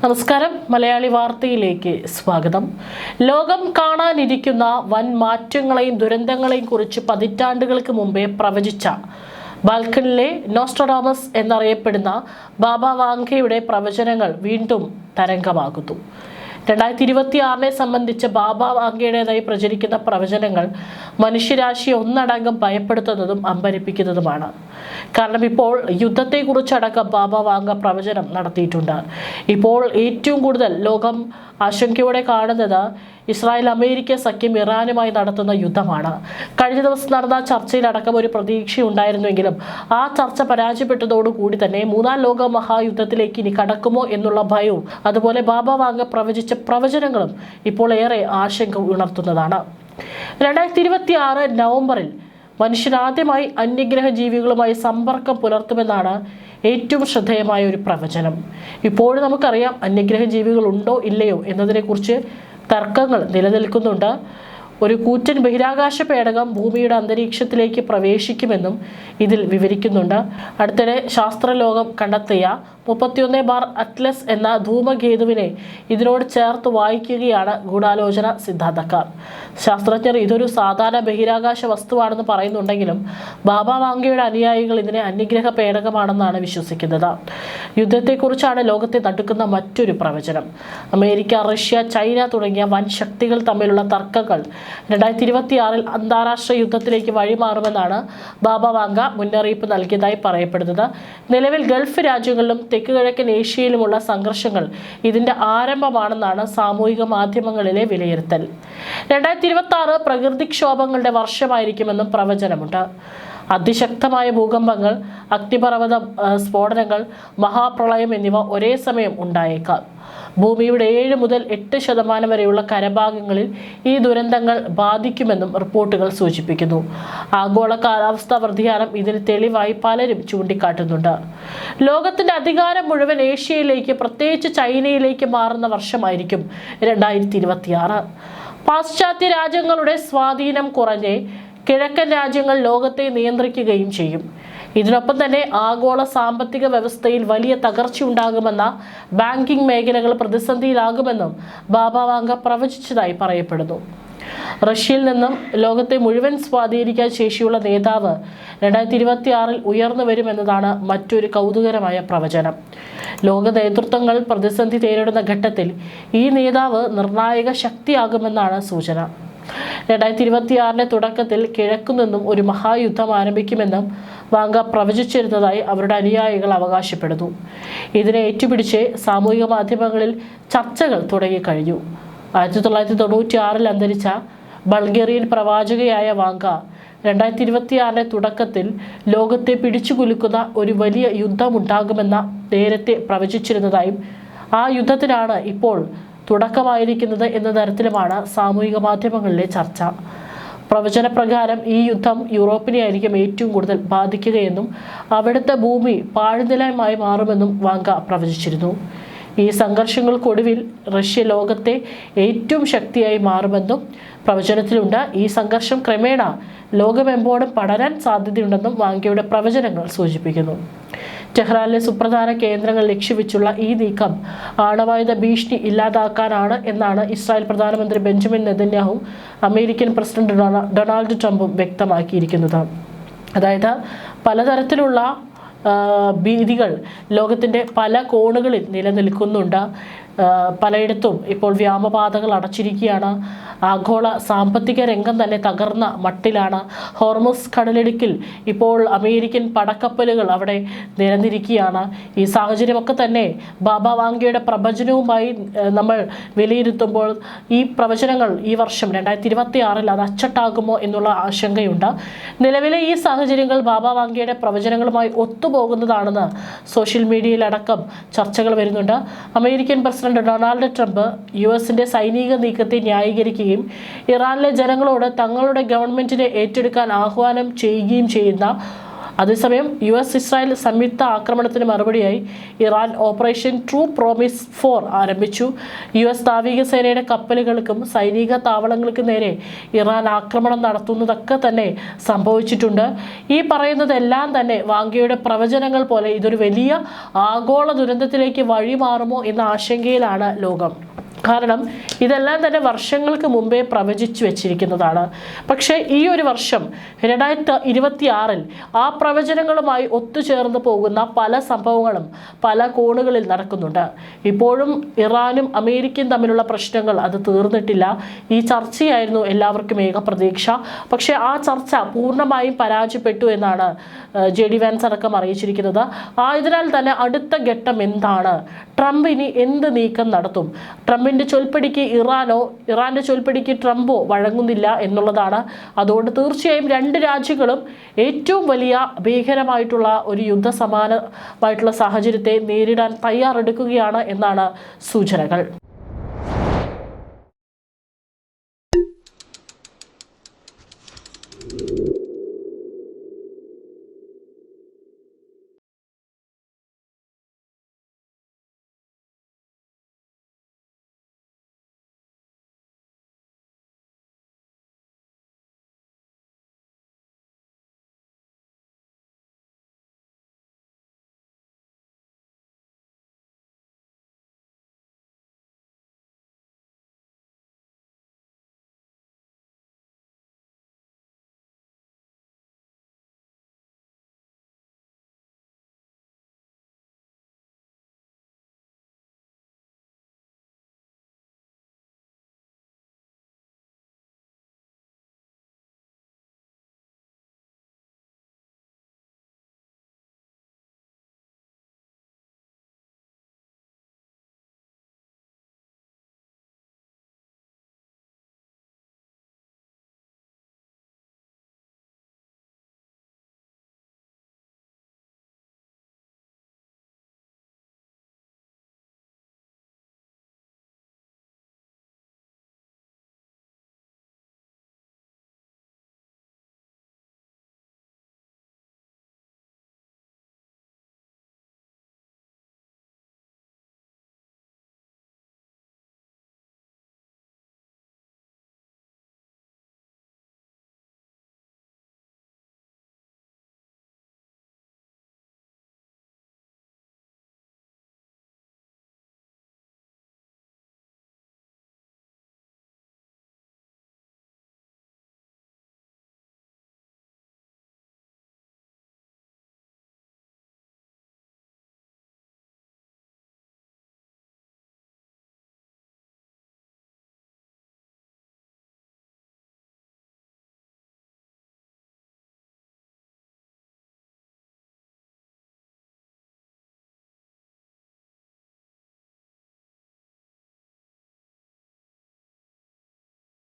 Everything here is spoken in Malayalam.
നമസ്കാരം. മലയാളി വാർത്തയിലേക്ക് സ്വാഗതം. ലോകം കാണാനിരിക്കുന്ന വൻ മാറ്റങ്ങളെയും ദുരന്തങ്ങളെയും കുറിച്ച് പതിറ്റാണ്ടുകൾക്ക് മുമ്പേ പ്രവചിച്ച ബാൽക്കണിലെ നോസ്ട്രഡാമസ് എന്നറിയപ്പെടുന്ന ബാബ വാങ്കയുടെ പ്രവചനങ്ങൾ വീണ്ടും തരംഗമാകുന്നു. 2026 സംബന്ധിച്ച് ബാബ വാങ്കയുടേതായി പ്രചരിക്കുന്ന പ്രവചനങ്ങൾ മനുഷ്യരാശിയെ ഒന്നടങ്കം ഭയപ്പെടുത്തുന്നതും അമ്പരിപ്പിക്കുന്നതുമാണ്. കാരണം ഇപ്പോൾ യുദ്ധത്തെക്കുറിച്ചടക്കം ബാബ വാങ്ക പ്രവചനം നടത്തിയിട്ടുണ്ട്. ഇപ്പോൾ ഏറ്റവും കൂടുതൽ ലോകം ആശങ്കയോടെ കാണുന്നത് ഇസ്രായേൽ അമേരിക്ക സഖ്യം ഇറാനുമായി നടത്തുന്ന യുദ്ധമാണ്. കഴിഞ്ഞ ദിവസം നടന്ന ചർച്ചയിലടക്കം ഒരു പ്രതീക്ഷയുണ്ടായിരുന്നുവെങ്കിലും ആ ചർച്ച പരാജയപ്പെട്ടതോടുകൂടി തന്നെ മൂന്നാം ലോക മഹായുദ്ധത്തിലേക്ക് ഇനി കടക്കുമോ എന്നുള്ള ഭയവും അതുപോലെ ബാബ വാങ്ക പ്രവചിച്ച പ്രവചനങ്ങളും ഇപ്പോൾ ഏറെ ആശങ്ക ഉണർത്തുന്നതാണ്. 2026 നവംബറിൽ മനുഷ്യനാദ്യമായി അന്യഗ്രഹ ജീവികളുമായി സമ്പർക്കം പുലർത്തുമെന്നാണ് ഏറ്റവും ശ്രദ്ധേയമായ ഒരു പ്രവചനം. ഇപ്പോഴും നമുക്കറിയാം അന്യഗ്രഹ ജീവികൾ ഉണ്ടോ ഇല്ലയോ എന്നതിനെക്കുറിച്ച് തർക്കങ്ങൾ നിലനിൽക്കുന്നുണ്ട്. ഒരു കൂറ്റൻ ബഹിരാകാശ പേടകം ഭൂമിയുടെ അന്തരീക്ഷത്തിലേക്ക് പ്രവേശിക്കുമെന്നും ഇതിൽ വിവരിക്കുന്നുണ്ട്. അടുത്തിടെ ശാസ്ത്രലോകം കണ്ടെത്തിയ 31 ബാർ അറ്റ്ലസ് എന്ന ധൂമകേതുവിനെ ഇതിനോട് ചേർത്ത് വായിക്കുകയാണ് ഗൂഢാലോചന സിദ്ധാന്തക്കാർ. ശാസ്ത്രജ്ഞർ ഇതൊരു സാധാരണ ബഹിരാകാശ വസ്തുവാണെന്ന് പറയുന്നുണ്ടെങ്കിലും ബാബ വാങ്കയുടെ അനുയായികൾ ഇതിനെ അന്യഗ്രഹ പേടകമാണെന്നാണ് വിശ്വസിക്കുന്നത്. യുദ്ധത്തെക്കുറിച്ചാണ് ലോകത്തെ നടുക്കുന്ന മറ്റൊരു പ്രവചനം. അമേരിക്ക, റഷ്യ, ചൈന തുടങ്ങിയ വൻ ശക്തികൾ തമ്മിലുള്ള തർക്കങ്ങൾ 2026 അന്താരാഷ്ട്ര യുദ്ധത്തിലേക്ക് വഴിമാറുമെന്നാണ് ബാബ വാങ്ക മുന്നറിയിപ്പ് നൽകിയതായി പറയപ്പെടുന്നത്. നിലവിൽ ഗൾഫ് രാജ്യങ്ങളിലും തെക്ക് കിഴക്കൻ ഏഷ്യയിലുമുള്ള സംഘർഷങ്ങൾ ഇതിന്റെ ആരംഭമാണെന്നാണ് സാമൂഹിക മാധ്യമങ്ങളിലെ വിലയിരുത്തൽ. 2026 പ്രകൃതിക്ഷോഭങ്ങളുടെ വർഷമായിരിക്കുമെന്നും പ്രവചനമുണ്ട്. അതിശക്തമായ ഭൂകമ്പങ്ങൾ, അഗ്നിപർവ്വത സ്ഫോടനങ്ങൾ, മഹാപ്രളയം എന്നിവ ഒരേ സമയം ഉണ്ടായേക്കാം. ഭൂമിയുടെ 7 മുതൽ 8% വരെയുള്ള കരഭാഗങ്ങളിൽ ഈ ദുരന്തങ്ങൾ ബാധിക്കുമെന്നും റിപ്പോർട്ടുകൾ സൂചിപ്പിക്കുന്നു. ആഗോള കാലാവസ്ഥാ വ്യതിയാനം ഇതിന് തെളിവായി പലരും ചൂണ്ടിക്കാട്ടുന്നുണ്ട്. ലോകത്തിന്റെ അധികാരം മുഴുവൻ ഏഷ്യയിലേക്ക്, പ്രത്യേകിച്ച് ചൈനയിലേക്ക് മാറുന്ന വർഷമായിരിക്കും 2026. പാശ്ചാത്യ രാജ്യങ്ങളുടെ സ്വാധീനം കുറഞ്ഞ് കിഴക്കൻ രാജ്യങ്ങൾ ലോകത്തെ നിയന്ത്രിക്കുകയും ചെയ്യും. ഇതിനൊപ്പം തന്നെ ആഗോള സാമ്പത്തിക വ്യവസ്ഥയിൽ വലിയ തകർച്ചയുണ്ടാകുമെന്ന ബാങ്കിംഗ് മേഖലകൾ പ്രതിസന്ധിയിലാകുമെന്നും ബാബ വാങ്ക പ്രവചിച്ചതായി പറയപ്പെടുന്നു. റഷ്യയിൽ നിന്നും ലോകത്തെ മുഴുവൻ സ്വാധീനിക്കാൻ ശേഷിയുള്ള നേതാവ് 2026 ഉയർന്നു വരുമെന്നതാണ് മറ്റൊരു കൗതുകരമായ പ്രവചനം. ലോക നേതൃത്വങ്ങൾ പ്രതിസന്ധി നേരിടുന്ന ഘട്ടത്തിൽ ഈ നേതാവ് നിർണായക ശക്തിയാകുമെന്നാണ് സൂചന. 2026 തുടക്കത്തിൽ കിഴക്കുനിന്നും ഒരു മഹായുദ്ധം ആരംഭിക്കുമെന്നും വാങ്ക പ്രവചിച്ചിരുന്നതായി അവരുടെ അനുയായികൾ അവകാശപ്പെടുന്നു. ഇതിനെ ഏറ്റുപിടിച്ച് സാമൂഹിക മാധ്യമങ്ങളിൽ ചർച്ചകൾ തുടങ്ങിക്കഴിഞ്ഞു. 1996 അന്തരിച്ച ബൾഗേറിയൻ പ്രവാചകയായ വാങ്ക 2026 തുടക്കത്തിൽ ലോകത്തെ പിടിച്ചുകുലുക്കുന്ന ഒരു വലിയ യുദ്ധമുണ്ടാകുമെന്ന നേരത്തെ പ്രവചിച്ചിരുന്നതായും ആ യുദ്ധത്തിനാണ് ഇപ്പോൾ തുടക്കമായിരിക്കുന്നത് എന്ന തരത്തിലുമാണ് സാമൂഹിക മാധ്യമങ്ങളിലെ ചർച്ച. പ്രവചനപ്രകാരം ഈ യുദ്ധം യൂറോപ്പിനെയായിരിക്കും ഏറ്റവും കൂടുതൽ ബാധിക്കുകയെന്നും അവിടുത്തെ ഭൂമി പാഴ്നിലമായി മാറുമെന്നും വാങ്ക പ്രവചിച്ചിരുന്നു. ഈ സംഘർഷങ്ങൾക്കൊടുവിൽ റഷ്യ ലോകത്തെ ഏറ്റവും ശക്തിയായി മാറുമെന്നും പ്രവചനത്തിലുണ്ട്. ഈ സംഘർഷം ക്രമേണ ലോകമെമ്പാടും പടരാൻ സാധ്യതയുണ്ടെന്നും വാങ്കയുടെ പ്രവചനങ്ങൾ സൂചിപ്പിക്കുന്നു. ടെഹ്റാനിലെ സുപ്രധാന കേന്ദ്രങ്ങൾ ലക്ഷ്യവെച്ചുള്ള ഈ നീക്കം ആണവായുധ ഭീഷണി ഇല്ലാതാക്കാനാണ് എന്നാണ് ഇസ്രായേൽ പ്രധാനമന്ത്രി ബെഞ്ചമിൻ നെതന്യാഹുവും അമേരിക്കൻ പ്രസിഡന്റ് ഡൊണാൾഡ് ട്രംപും വ്യക്തമാക്കിയിരിക്കുന്നത്. അതായത് പലതരത്തിലുള്ള ഭീതികൾ ലോകത്തിൻ്റെ പല കോണുകളിൽ നിലനിൽക്കുന്നുണ്ട്. പലയിടത്തും ഇപ്പോൾ വ്യോമപാതകൾ അടച്ചിരിക്കുകയാണ്. ആഗോള സാമ്പത്തിക രംഗം തന്നെ തകർന്ന മട്ടിലാണ്. ഹോർമുസ് കടലിടുക്കിൽ ഇപ്പോൾ അമേരിക്കൻ പടക്കപ്പലുകൾ അവിടെ നിരന്നിരിക്കുകയാണ്. ഈ സാഹചര്യമൊക്കെ തന്നെ ബാബ വാങ്കയുടെ പ്രവചനവുമായി നമ്മൾ വിലയിരുത്തുമ്പോൾ ഈ പ്രവചനങ്ങൾ ഈ വർഷം 2026 അത് അച്ചട്ടാകുമോ എന്നുള്ള ആശങ്കയുണ്ട്. നിലവിലെ ഈ സാഹചര്യങ്ങൾ ബാബ വാങ്കയുടെ പ്രവചനങ്ങളുമായി ഒത്തുപോകുന്നതാണെന്ന് സോഷ്യൽ മീഡിയയിലടക്കം ചർച്ചകൾ വരുന്നുണ്ട്. അമേരിക്കൻ പ്രസിഡന്റ് ഡൊണാൾഡ് ട്രംപ് US-ന്റെ സൈനിക നീക്കത്തെ ന്യായീകരിക്കുകയും ഇറാനിലെ ജനങ്ങളോട് തങ്ങളുടെ ഗവൺമെന്റിനെ ഏറ്റെടുക്കാൻ ആഹ്വാനം ചെയ്യുകയും ചെയ്യുന്ന അതേസമയം US-ഇസ്രായേൽ സംയുക്ത ആക്രമണത്തിന് മറുപടിയായി ഇറാൻ ഓപ്പറേഷൻ ട്രൂ പ്രോമിസ് 4 ആരംഭിച്ചു. US നാവിക സേനയുടെ കപ്പലുകൾക്കും സൈനിക താവളങ്ങൾക്കും നേരെ ഇറാൻ ആക്രമണം നടത്തുന്നതൊക്കെ തന്നെ സംഭവിച്ചിട്ടുണ്ട്. ഈ പറയുന്നതെല്ലാം തന്നെ വാങ്യയുടെ പ്രവചനങ്ങൾ പോലെ ഇതൊരു വലിയ ആഗോള ദുരന്തത്തിലേക്ക് വഴിമാറുമോ എന്ന ആശങ്കയിലാണ് ലോകം. കാരണം ഇതെല്ലാം തന്നെ വർഷങ്ങൾക്ക് മുമ്പേ പ്രവചിച്ചു വെച്ചിരിക്കുന്നതാണ്. പക്ഷേ ഈ ഒരു വർഷം 2026 ആ പ്രവചനങ്ങളുമായി ഒത്തുചേർന്ന് പോകുന്ന പല സംഭവങ്ങളും പല കോണുകളിൽ നടക്കുന്നുണ്ട്. ഇപ്പോഴും ഇറാനും അമേരിക്കയും തമ്മിലുള്ള പ്രശ്നങ്ങൾ അത് തീർന്നിട്ടില്ല. ഈ ചർച്ചയായിരുന്നു എല്ലാവർക്കും ഏക പ്രതീക്ഷ. പക്ഷേ ആ ചർച്ച പൂർണ്ണമായും പരാജയപ്പെട്ടു എന്നാണ് JD വാൻസ് അടക്കം അറിയിച്ചിരിക്കുന്നത്. ആയതിനാൽ തന്നെ അടുത്ത ഘട്ടം എന്താണ്? ട്രംപ് ഇനി എന്ത് നീക്കം നടത്തും? ട്രംപിന്റെ ചൊൽപ്പടിക്ക് ഇറാന്റെ ചൊൽപ്പടിക്ക് ട്രംപോ വഴങ്ങുന്നില്ല എന്നുള്ളതാണ്. അതുകൊണ്ട് തീർച്ചയായും രണ്ട് രാജ്യങ്ങളും ഏറ്റവും വലിയ ഭീകരമായിട്ടുള്ള ഒരു യുദ്ധസമാനമായിട്ടുള്ള സാഹചര്യത്തെ നേരിടാൻ തയ്യാറെടുക്കുകയാണ് എന്നാണ് സൂചനകൾ.